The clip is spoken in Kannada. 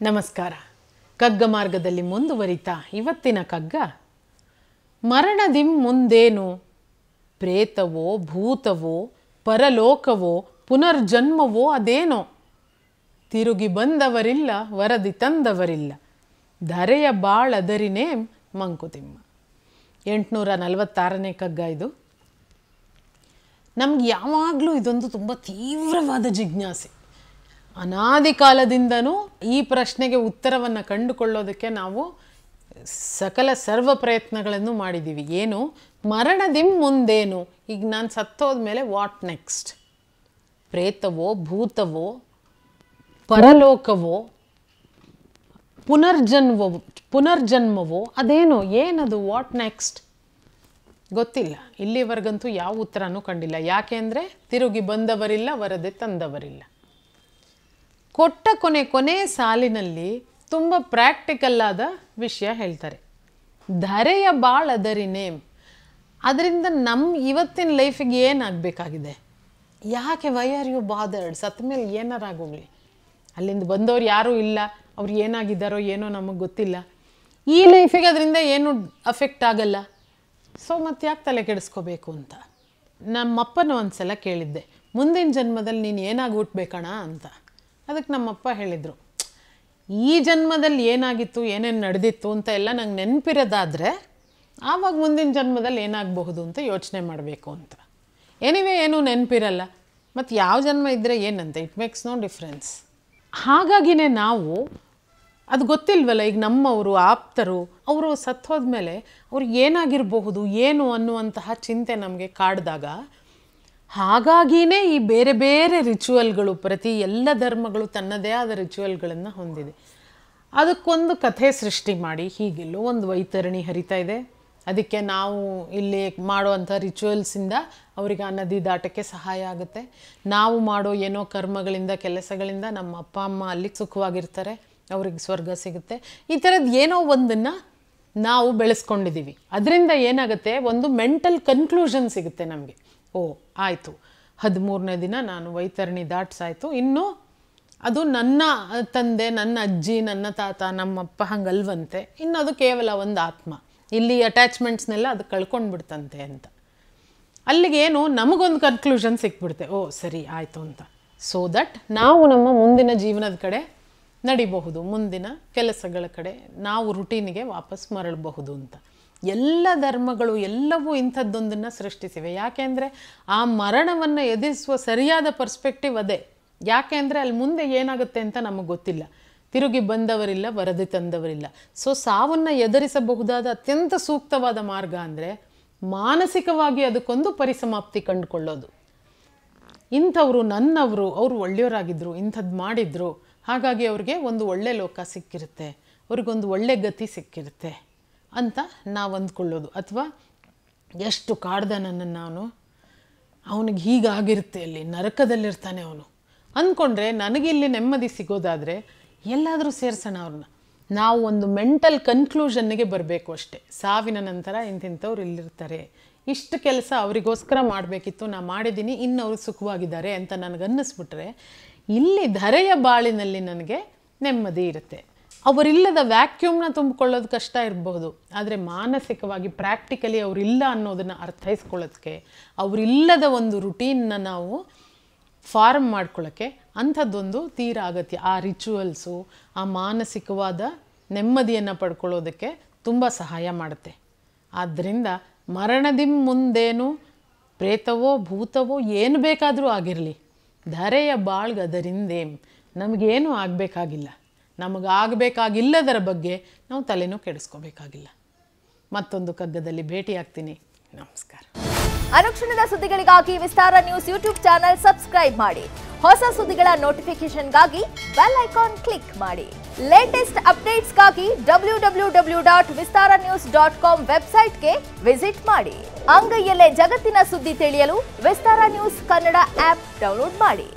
ನಮಸ್ಕಾರ. ಕಗ್ಗ ಮಾರ್ಗದಲ್ಲಿ ಮುಂದುವರಿತಾ ಇವತ್ತಿನ ಕಗ್ಗ ಮರಣದಿಂ ಮುಂದೇನು ಪ್ರೇತವೋ ಭೂತವೋ ಪರಲೋಕವೋ ಪುನರ್ಜನ್ಮವೋ ಅದೇನೋ ತಿರುಗಿ ಬಂದವರಿಲ್ಲ ವರದಿ ತಂದವರಿಲ್ಲ ಧರೆಯ ಬಾಳದರಿನೇ ಮಂಕುತಿಮ್ಮ. 846ನೇ ಕಗ್ಗ ಇದು. ನಮ್ಗೆ ಯಾವಾಗಲೂ ಇದೊಂದು ತುಂಬ ತೀವ್ರವಾದ ಜಿಜ್ಞಾಸೆ. ಅನಾದಿ ಕಾಲದಿಂದನೂ ಈ ಪ್ರಶ್ನೆಗೆ ಉತ್ತರವನ್ನು ಕಂಡುಕೊಳ್ಳೋದಕ್ಕೆ ನಾವು ಸಕಲ ಸರ್ವ ಪ್ರಯತ್ನಗಳನ್ನು ಮಾಡಿದ್ದೀವಿ. ಏನು ಮರಣದಿಂ ಮುಂದೇನು, ಈಗ ನಾನು ಸತ್ತೋದ್ಮೇಲೆ ವಾಟ್ ನೆಕ್ಸ್ಟ್? ಪ್ರೇತವೋ ಭೂತವೋ ಪರಲೋಕವೋ ಪುನರ್ಜನ್ಮವೋ ಅದೇನೋ, ಏನದು ವಾಟ್ ನೆಕ್ಸ್ಟ್ ಗೊತ್ತಿಲ್ಲ. ಇಲ್ಲಿವರೆಗಂತೂ ಯಾವ ಉತ್ತರನೂ ಕಂಡಿಲ್ಲ. ಯಾಕೆ ಅಂದರೆ ತಿರುಗಿ ಬಂದವರಿಲ್ಲ ವರದಿ ತಂದವರಿಲ್ಲ. ಕೊಟ್ಟ ಕೊನೆ ಸಾಲಿನಲ್ಲಿ ತುಂಬ ಪ್ರಾಕ್ಟಿಕಲ್ ಆದ ವಿಷಯ ಹೇಳ್ತಾರೆ. ಧರೆಯ ಬಾಳದರಿನೇಮ್, ಅದರಿಂದ ನಮ್ಮ ಇವತ್ತಿನ ಲೈಫಿಗೆ ಏನಾಗಬೇಕಾಗಿದೆ? ಯಾಕೆ ವೈ ಆರ್ ಯು ಬಾದರ್ಡ್? ಸತ್ತ ಮೇಲೆ ಏನಾರಾಗೋಗ್ಲಿ, ಅಲ್ಲಿಂದ ಬಂದವ್ರು ಯಾರೂ ಇಲ್ಲ, ಅವ್ರು ಏನಾಗಿದ್ದಾರೋ ಏನೋ ನಮಗೆ ಗೊತ್ತಿಲ್ಲ. ಈ ಲೈಫಿಗೆ ಅದರಿಂದ ಏನು ಅಫೆಕ್ಟ್ ಆಗಲ್ಲ. ಸೊ ಮತ್ತೆ ಯಾಕೆ ತಲೆ ಕೆಡಿಸ್ಕೋಬೇಕು ಅಂತ. ನಮ್ಮಪ್ಪನ ಒಂದು ಸಲ ಕೇಳಿದ್ದೆ, ಮುಂದಿನ ಜನ್ಮದಲ್ಲಿ ನೀನು ಏನಾಗಿ ಹುಟ್ಟಬೇಕಣ ಅಂತ. ಅದಕ್ಕೆ ನಮ್ಮಪ್ಪ ಹೇಳಿದರು, ಈ ಜನ್ಮದಲ್ಲಿ ಏನಾಗಿತ್ತು ಏನೇನು ನಡೆದಿತ್ತು ಅಂತ ಎಲ್ಲ ನಂಗೆ ನೆನಪಿರೋದಾದರೆ ಆವಾಗ ಮುಂದಿನ ಜನ್ಮದಲ್ಲಿ ಏನಾಗಬಹುದು ಅಂತ ಯೋಚನೆ ಮಾಡಬೇಕು ಅಂತ. ಎನಿವೇ ಏನೂ ನೆನಪಿರಲ್ಲ, ಮತ್ತು ಯಾವ ಜನ್ಮ ಇದ್ದರೆ ಏನಂತ, ಇಟ್ ಮೇಕ್ಸ್ ನೋ ಡಿಫ್ರೆನ್ಸ್. ಹಾಗಾಗಿನೇ ನಾವು ಅದು ಗೊತ್ತಿಲ್ವಲ್ಲ, ಈಗ ನಮ್ಮವರು ಆಪ್ತರು ಅವರು ಸತ್ತು ಹೋದ್ಮೇಲೆ ಅವ್ರಿಗೆ ಏನಾಗಿರಬಹುದು ಏನು ಅನ್ನುವಂತಹ ಚಿಂತೆ ನಮಗೆ ಕಾಡಿದಾಗ, ಹಾಗಾಗಿಯೇ ಈ ಬೇರೆ ಬೇರೆ ರಿಚುವಲ್ಗಳು, ಪ್ರತಿ ಎಲ್ಲ ಧರ್ಮಗಳು ತನ್ನದೇ ಆದ ರಿಚುವಲ್ಗಳನ್ನು ಹೊಂದಿದೆ. ಅದಕ್ಕೊಂದು ಕಥೆ ಸೃಷ್ಟಿ ಮಾಡಿ, ಹೀಗೆಲ್ಲೋ ಒಂದು ವೈತರಣಿ ಹರಿತಾ ಇದೆ, ಅದಕ್ಕೆ ನಾವು ಇಲ್ಲಿ ಮಾಡುವಂಥ ರಿಚುವಲ್ಸಿಂದ ಅವರಿಗೆ ಆ ನದಿ ದಾಟಕ್ಕೆ ಸಹಾಯ ಆಗುತ್ತೆ. ನಾವು ಮಾಡೋ ಏನೋ ಕರ್ಮಗಳಿಂದ ಕೆಲಸಗಳಿಂದ ನಮ್ಮ ಅಪ್ಪ ಅಮ್ಮ ಅಲ್ಲಿ ಸುಖವಾಗಿರ್ತಾರೆ, ಅವ್ರಿಗೆ ಸ್ವರ್ಗ ಸಿಗುತ್ತೆ. ಈ ಥರದ್ದು ಏನೋ ಒಂದನ್ನು ನಾವು ಬೆಳೆಸ್ಕೊಂಡಿದ್ದೀವಿ. ಅದರಿಂದ ಏನಾಗುತ್ತೆ, ಒಂದು ಮೆಂಟಲ್ ಕನ್ಕ್ಲೂಷನ್ ಸಿಗುತ್ತೆ ನಮಗೆ. ಓ ಆಯಿತು, 13ನೇ ದಿನ ನಾನು ವೈತರಣಿ ದಾಟ್ಸಾಯಿತು, ಇನ್ನು ಅದು ನನ್ನ ತಂದೆ, ನನ್ನ ಅಜ್ಜಿ, ನನ್ನ ತಾತ, ನಮ್ಮಪ್ಪ ಹಂಗಲ್ವಂತೆ, ಇನ್ನು ಅದು ಕೇವಲ ಒಂದು ಆತ್ಮ, ಇಲ್ಲಿ ಅಟ್ಯಾಚ್ಮೆಂಟ್ಸ್ನೆಲ್ಲ ಅದು ಕಳ್ಕೊಂಡ್ಬಿಡ್ತಂತೆ ಅಂತ. ಅಲ್ಲಿಗೇನು ನಮಗೊಂದು ಕನ್ಕ್ಲೂಷನ್ ಸಿಕ್ಬಿಡುತ್ತೆ, ಓ ಸರಿ ಆಯಿತು ಅಂತ. ಸೊ ದಟ್ ನಾವು ನಮ್ಮ ಮುಂದಿನ ಜೀವನದ ಕಡೆ ನಡಿಬಹುದು, ಮುಂದಿನ ಕೆಲಸಗಳ ಕಡೆ ನಾವು ರುಟೀನಿಗೆ ವಾಪಸ್ ಮರಳಬಹುದು ಅಂತ. ಎಲ್ಲ ಧರ್ಮಗಳು ಎಲ್ಲವೂ ಇಂಥದ್ದೊಂದನ್ನು ಸೃಷ್ಟಿಸಿವೆ. ಯಾಕೆ ಅಂದರೆ ಆ ಮರಣವನ್ನು ಎದುರಿಸುವ ಸರಿಯಾದ ಪರ್ಸ್ಪೆಕ್ಟಿವ್ ಅದೇ. ಯಾಕೆ ಅಂದರೆ ಅಲ್ಲಿ ಮುಂದೆ ಏನಾಗುತ್ತೆ ಅಂತ ನಮಗೆ ಗೊತ್ತಿಲ್ಲ. ತಿರುಗಿ ಬಂದವರಿಲ್ಲ ವರದಿ ತಂದವರಿಲ್ಲ. ಸೊ ಸಾವನ್ನು ಎದುರಿಸಬಹುದಾದ ಅತ್ಯಂತ ಸೂಕ್ತವಾದ ಮಾರ್ಗ ಅಂದರೆ ಮಾನಸಿಕವಾಗಿ ಅದಕ್ಕೊಂದು ಪರಿಸಮಾಪ್ತಿ ಕಂಡುಕೊಳ್ಳೋದು. ಇಂಥವರು ನನ್ನವರು, ಅವರು ಒಳ್ಳೆಯವರಾಗಿದ್ದರು, ಇಂಥದ್ದು ಮಾಡಿದರು, ಹಾಗಾಗಿ ಅವ್ರಿಗೆ ಒಂದು ಒಳ್ಳೆ ಲೋಕ ಸಿಕ್ಕಿರುತ್ತೆ, ಅವ್ರಿಗೊಂದು ಒಳ್ಳೆ ಗತಿ ಸಿಕ್ಕಿರುತ್ತೆ ಅಂತ ನಾವು ಅಂದ್ಕೊಳ್ಳೋದು. ಅಥವಾ ಎಷ್ಟು ಕಾಡ್ದ ನನ್ನನ್ನು ಅವನು, ಅವನಿಗೆ ಹೀಗಾಗಿರುತ್ತೆ, ಅಲ್ಲಿ ನರಕದಲ್ಲಿರ್ತಾನೆ ಅವನು ಅಂದ್ಕೊಂಡ್ರೆ ನನಗಿಲ್ಲಿ ನೆಮ್ಮದಿ ಸಿಗೋದಾದರೆ ಎಲ್ಲಾದರೂ ಸೇರಿಸೋಣ ಅವ್ರನ್ನ. ನಾವು ಒಂದು ಮೆಂಟಲ್ ಕನ್ಕ್ಲೂಷನ್ನಿಗೆ ಬರಬೇಕು ಅಷ್ಟೇ. ಸಾವಿನ ನಂತರ ಇಂತಿಂಥವ್ರು ಇಲ್ಲಿರ್ತಾರೆ, ಇಷ್ಟು ಕೆಲಸ ಅವರಿಗೋಸ್ಕರ ಮಾಡಬೇಕಿತ್ತು, ನಾ ಮಾಡಿದ್ದೀನಿ, ಇನ್ನು ಅವ್ರು ಸುಖವಾಗಿದ್ದಾರೆ ಅಂತ ನನಗನ್ನಿಸ್ಬಿಟ್ರೆ ಇಲ್ಲಿ ಧರೆಯ ಬಾಳಿನಲ್ಲಿ ನನಗೆ ನೆಮ್ಮದಿ ಇರುತ್ತೆ. ಅವರಿಲ್ಲದ ವ್ಯಾಕ್ಯೂಮ್ನ ತುಂಬಿಕೊಳ್ಳೋದು ಕಷ್ಟ ಇರಬಹುದು, ಆದರೆ ಮಾನಸಿಕವಾಗಿ ಪ್ರಾಕ್ಟಿಕಲಿ ಅವರಿಲ್ಲ ಅನ್ನೋದನ್ನು ಅರ್ಥೈಸ್ಕೊಳ್ಳೋದಕ್ಕೆ, ಅವರಿಲ್ಲದ ಒಂದು ರುಟೀನ್ನ ನಾವು ಫಾರ್ಮ್ ಮಾಡ್ಕೊಳ್ಳೋಕ್ಕೆ ಅಂಥದ್ದೊಂದು ತೀರಾ ಅಗತ್ಯ. ಆ ರಿಚುವಲ್ಸು ಆ ಮಾನಸಿಕವಾದ ನೆಮ್ಮದಿಯನ್ನು ಪಡ್ಕೊಳ್ಳೋದಕ್ಕೆ ತುಂಬ ಸಹಾಯ ಮಾಡುತ್ತೆ. ಆದ್ದರಿಂದ ಮರಣದಿಂ ಮುಂದೇನು ಪ್ರೇತವೋ ಭೂತವೋ ಏನು ಬೇಕಾದರೂ ಆಗಿರಲಿ, ಧರೆಯ ಬಾಳ್ಗದರಿಂದೇಂ, ನಮಗೇನು ಆಗಬೇಕಾಗಿಲ್ಲ, ನಮಗಾಗಬೇಕಾಗಿಲ್ಲದರ ಬಗ್ಗೆ ನಾವು ತಲೆನೂ ಕೆಡಿಸ್ಕೋಬೇಕಾಗಿಲ್ಲ. ಮತ್ತೊಂದು ಕಗ್ಗದಲ್ಲಿ ಭೇಟಿಯಾಗ್ತೀನಿ. ನಮಸ್ಕಾರ. ಅನುಕ್ಷಣದ ಸುದ್ದಿಗಳಿಗಾಗಿ ವಿಸ್ತಾರ ನ್ಯೂಸ್ ಯೂಟ್ಯೂಬ್ ಚಾನೆಲ್ ಸಬ್ಸ್ಕ್ರೈಬ್ ಮಾಡಿ. ಹೊಸ ಸುದ್ದಿಗಳ ನೋಟಿಫಿಕೇಶನ್ಗಾಗಿ ಬೆಲ್ ಐಕಾನ್ ಕ್ಲಿಕ್ ಮಾಡಿ. ಲೇಟೆಸ್ಟ್ ಅಪ್ಡೇಟ್ಸ್ಗಾಗಿ www.vistaranews.com ವೆಬ್ಸೈಟ್ಗೆ ವಿಸಿಟ್ ಮಾಡಿ. ಅಂಗೈಯಲ್ಲೇ ಜಗತ್ತಿನ ಸುದ್ದಿ ತಿಳಿಯಲು ವಿಸ್ತಾರ ನ್ಯೂಸ್ ಕನ್ನಡ ಆಪ್ ಡೌನ್ಲೋಡ್ ಮಾಡಿ.